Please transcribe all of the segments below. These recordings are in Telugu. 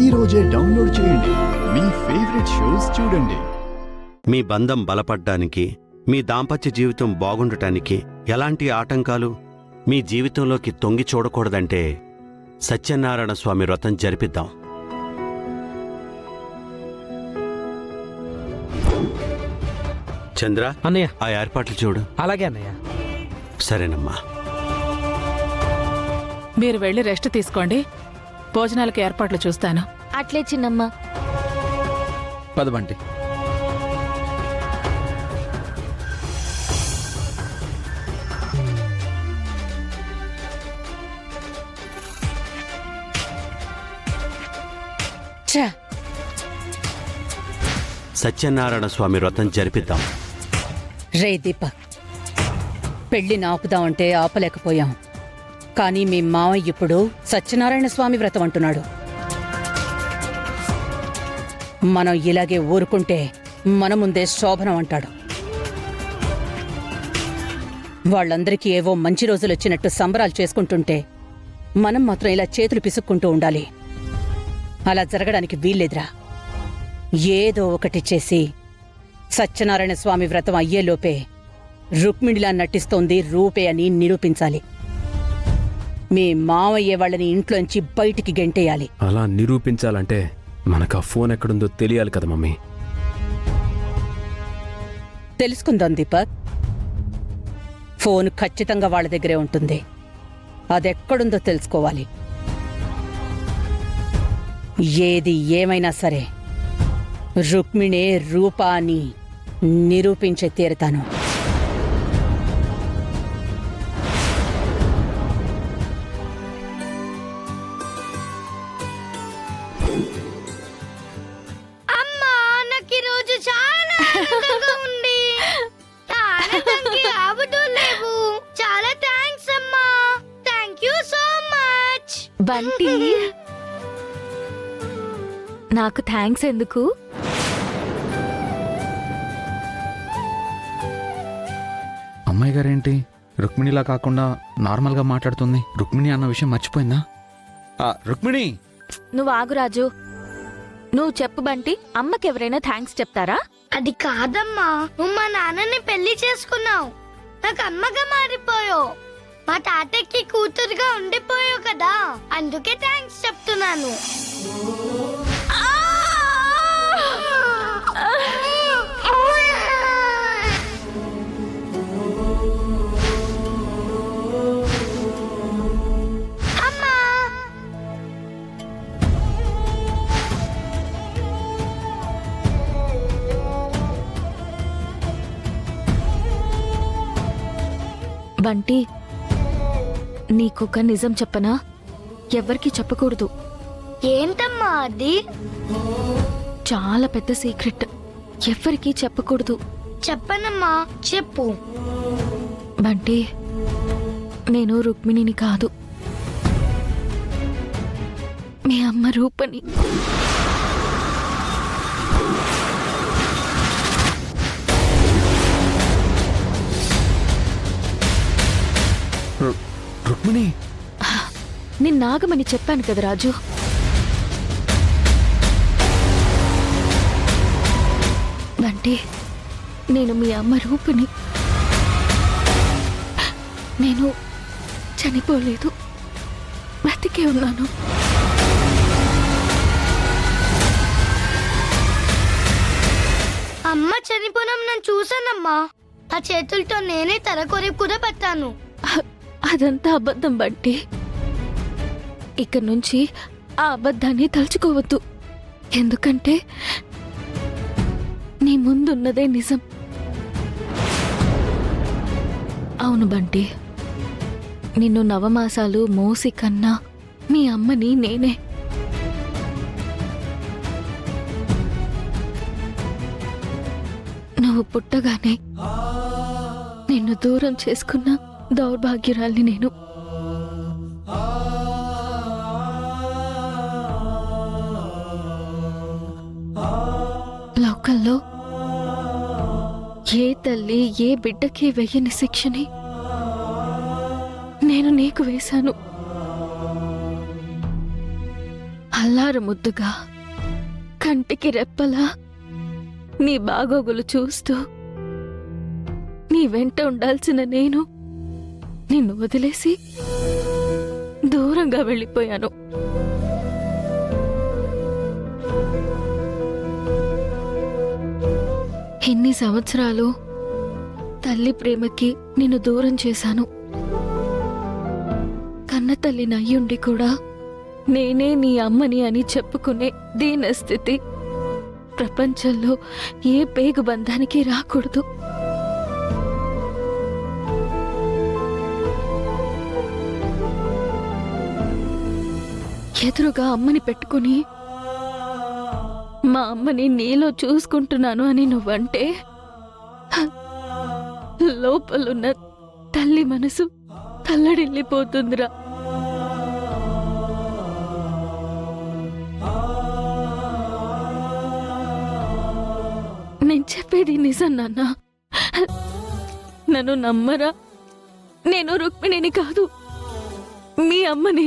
ఈ రోజే డౌన్లోడ్ చేయండి. మీ ఫేవరెట్ షోస్ చూడండి. మీ బంధం బలపడ్డానికి, మీ దాంపత్య జీవితం బాగుండటానికి ఎలాంటి ఆటంకాలు మీ జీవితంలోకి తొంగి చూడకూడదంటే సత్యనారాయణ స్వామి వ్రతం జరిపిద్దాం. చంద్ర అన్నయ్య, ఆ ఏర్పాట్లు చూడు. అలాగే అన్నయ్య. సరేనమ్మా. మీరు వెళ్ళి రెస్ట్ తీసుకోండి. భోజనాలకు ఏర్పాట్లు చూస్తాను. అట్లే చిన్నమ్మ. పదబండి. సత్యనారాయణ స్వామి వ్రతం జరిపిద్దాం. రే దీపక్, పెళ్లిని ఆపుదామంటే ఆపలేకపోయాం. కానీ మీ మావయ్య ఇప్పుడు సత్యనారాయణ స్వామి వ్రతం అంటున్నాడు. మనం ఇలాగే ఊరుకుంటే మన ముందే శోభనం అంటాడు. వాళ్ళందరికీ ఏవో మంచి రోజులు వచ్చినట్టు సంబరాలు చేసుకుంటుంటే మనం మాత్రం ఇలా చేతులు పిసుక్కుంటూ ఉండాలి. అలా జరగడానికి వీల్లేదురా. ఏదో ఒకటి చేసి సత్యనారాయణ స్వామి వ్రతం అయ్యేలోపే రుక్మిణిలా నటిస్తోంది రూపే అని నిరూపించాలి. మీ మావయ్య వాళ్ళని ఇంట్లోంచి బయటికి గెంటేయాలి. అలా నిరూపించాలంటే మనకు ఆ ఫోన్ ఎక్కడుందో తెలియాలి కదా మమ్మీ. తెలుసుకుందాం దీపక్. ఫోన్ ఖచ్చితంగా వాళ్ళ దగ్గరే ఉంటుంది. అదెక్కడుందో తెలుసుకోవాలి. ఏది ఏమైనా సరే రుక్మిణే రూపా అని నిరూపించే తీరుతాను. అమ్మా, నాకు ఈరోజు చాలా ఆనందంగా ఉంది. ఆనందానికి ఆపుతూ లేవు. చాలా థ్యాంక్స్ అమ్మా. Thank you so much. Bunty, నాకు థ్యాంక్స్ ఎందుకు? అమ్మాయి గారేంటి రుక్మిణిలా కాకుండా నార్మల్గా మాట్లాడుతుంది? రుక్మిణి అన్న విషయం మర్చిపోయిందా? రుక్మిణి, నువ్వు ఆగు రాజు. నువ్వు చెప్పు బంటి, అమ్మకి ఎవరైనా థ్యాంక్స్ చెప్తారా? అది కాదమ్మా, నువ్వు మా నాన్నని పెళ్లి చేసుకున్నావు. నాకు అమ్మగా మారిపోయావు. మా తాతయ్యకి కూతురుగా ఉండిపోయావు కదా, అందుకే థ్యాంక్స్ చెప్తున్నాను. బంటి, నీకొక నిజం చెప్పనా? ఎవ్వరికీ చెప్పకూడదు. ఏంటమ్మా అది? చాలా పెద్ద సీక్రెట్. ఎవ్వరికీ చెప్పకూడదు. చెప్పనమ్మా, చెప్పు. బంటి, నేను రుక్మిణిని కాదు, మీ అమ్మ రూపని. రుక్మిణి, నిన్నాగమని చెప్పాను కదా రాజు. బంటి, నేను మీ అమ్మ రూపుని. నేను చనిపోలేదు, బ్రతికే ఉన్నాను. అమ్మ చనిపోవడం నేను చూసానమ్మా. ఆ చేతులతో నేనే తలకొరి కూడా పట్టాను. అదంతా అబద్ధం బంటి. ఇక్కడి నుంచి ఆ అబద్ధాన్ని తలుచుకోవద్దు. ఎందుకంటే నీ ముందున్నదే నిజం. అవును బంటి, నిన్ను నవమాసాలు మోసి కన్నా మీ అమ్మని నేనే. నువ్వు పుట్టగానే నిన్ను దూరం చేసుకున్న దౌర్భాగ్యురాల్ని నేను. లోకల్లో ఏ తల్లి ఏ బిడ్డకి వెయ్యని శిక్షని నేను నీకు వేశాను. అల్లారు ముద్దుగా కంటికి రెప్పలా నీ బాగోగులు చూస్తూ నీ వెంట ఉండాల్సిన నేను నిన్ను వదిలేసి దూరంగా వెళ్ళిపోయాను. ఎన్ని సంవత్సరాలు తల్లి ప్రేమకి నిన్ను దూరం చేశాను. కన్న తల్లి నయ్యుండి కూడా నేనే నీ అమ్మని అని చెప్పుకునే దీనస్థితి ప్రపంచంలో ఏ పేగు బంధానికి రాకూడదు. ఎదురుగా అమ్మని పెట్టుకుని మా అమ్మని నీలో చూసుకుంటున్నాను అని నువ్వంటే లోపలున్న తల్లి మనసు తల్లడిల్లిపోతుందిరా. నేను చెప్పేది నిజం నాన్న, నన్ను నమ్మరా? నేను రుక్మిణిని కాదు, మీ అమ్మని,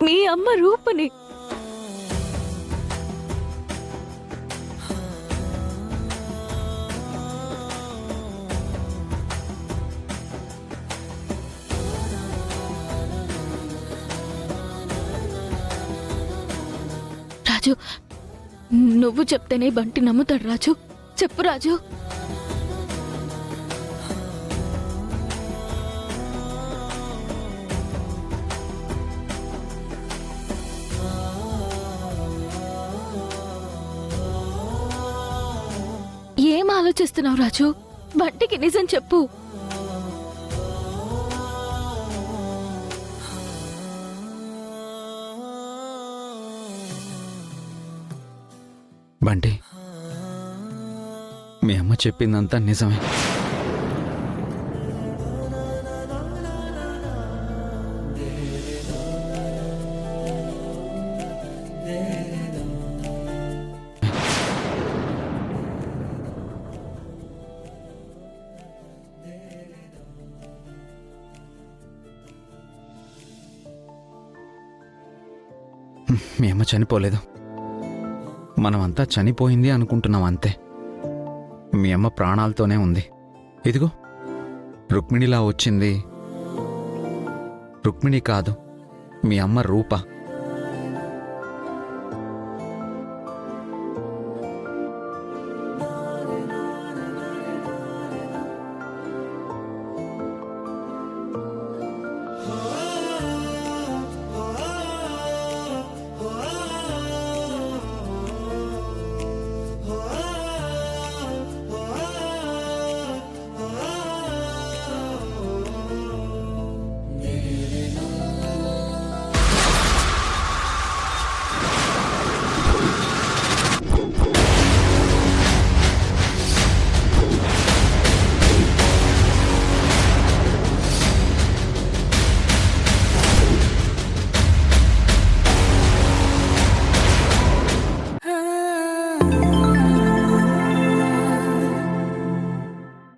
మీ అమ్మ రూపని. రాజు, నువ్వు చెప్తేనే బంటి నమ్ముతాడు. రాజు, చెప్పు రాజు. ఏం ఆలోచిస్తున్నావు రాజు? బంటికి నిజం చెప్పు. బంటి, మీ అమ్మ చెప్పిందంతా నిజమే. మీ అమ్మ చనిపోలేదు, మనమంతా చనిపోయింది అనుకుంటున్నాం అంతే. మీ అమ్మ ప్రాణాలతోనే ఉంది. ఇదిగో రుక్మిణిలా వచ్చింది రుక్మిణి కాదు, మీ అమ్మ రూప.